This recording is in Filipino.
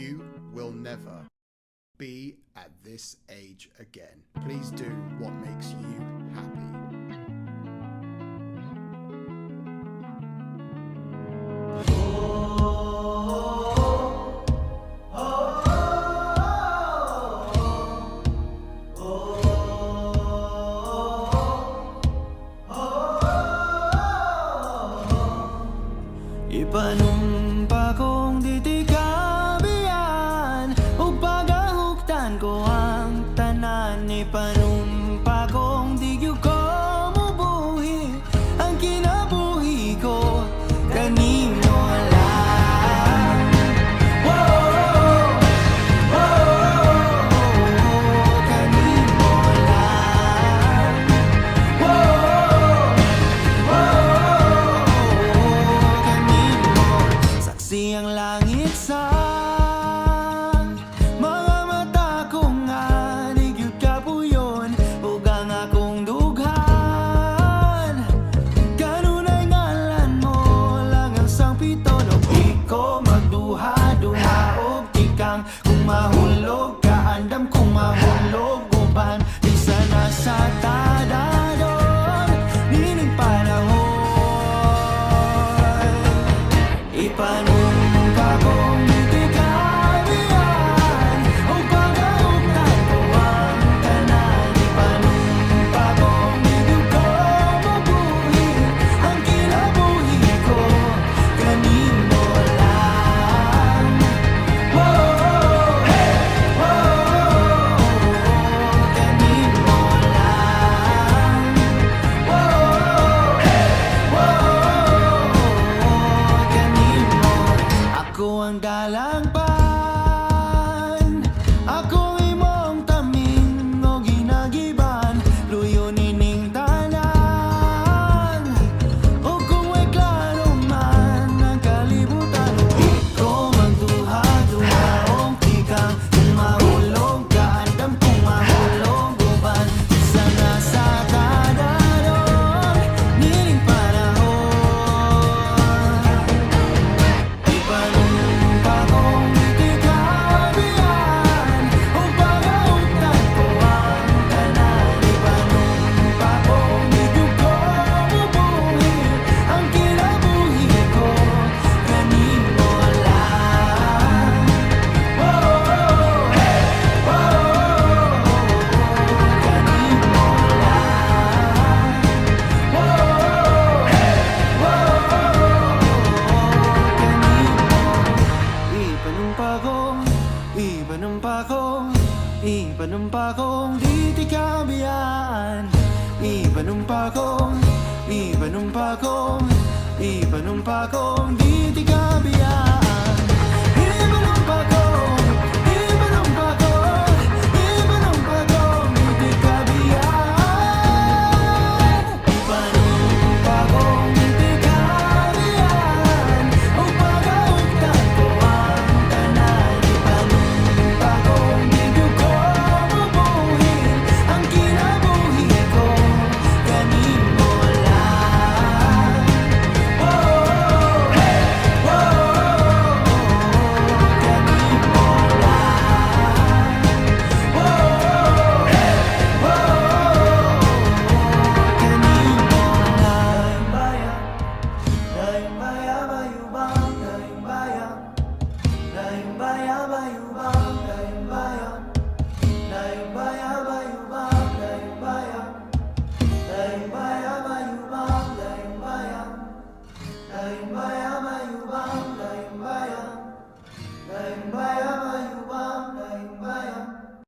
You will never be at this age again. Please do what makes you happy. Ipanumpa kong ditikabian ug pagahuktan ko ang tanan. Ipanumpa kong di gyud ko mubuhi ang kinabuhi ko kanimo lang. Kanimo lang. Saksi ang langit sa mga mata ko nga nigyud kapuyon ug ang akong dughan. Kanunay ngalan mo lang ang sangpiton ug di ko magduha-duha og tikang kung mahulog ka andam kung mahulog uban di sana sa tadadon nining panahon. Ipanumpa kong ditikabian ug pagahuktan ko ang tanan. Ipanumpa kong di gyud ko mabuhi ang kinabuhi ko kanimo lang. Kanimo lang. Ako ang dalangpan, ako imong tamin o ginagiban, luyo nining tanan. O kung may klaro man ang kalibutan, di ko magduha-duha o tikang kung mahulog ka andam kung mahulog uban sana sa tadadon nining panahon. Ipanumpa kong ditikabian ug pagahuktan ko ang tanan. Ipanumpa kong di gyud ko mubuhi ang kinabuhi ko kanimo lang. Ipanumpa kong ditikabian. Ipanumpa kong ditikabian. Ipanumpa kong ditikabian. Ipanumpa kong ditikabian ug pagahuktan ko ang tanan. Ipanumpa kong di gyud ko mabuhi ang kinabuhi ko kanimo lang. Bayang bayang bayubang,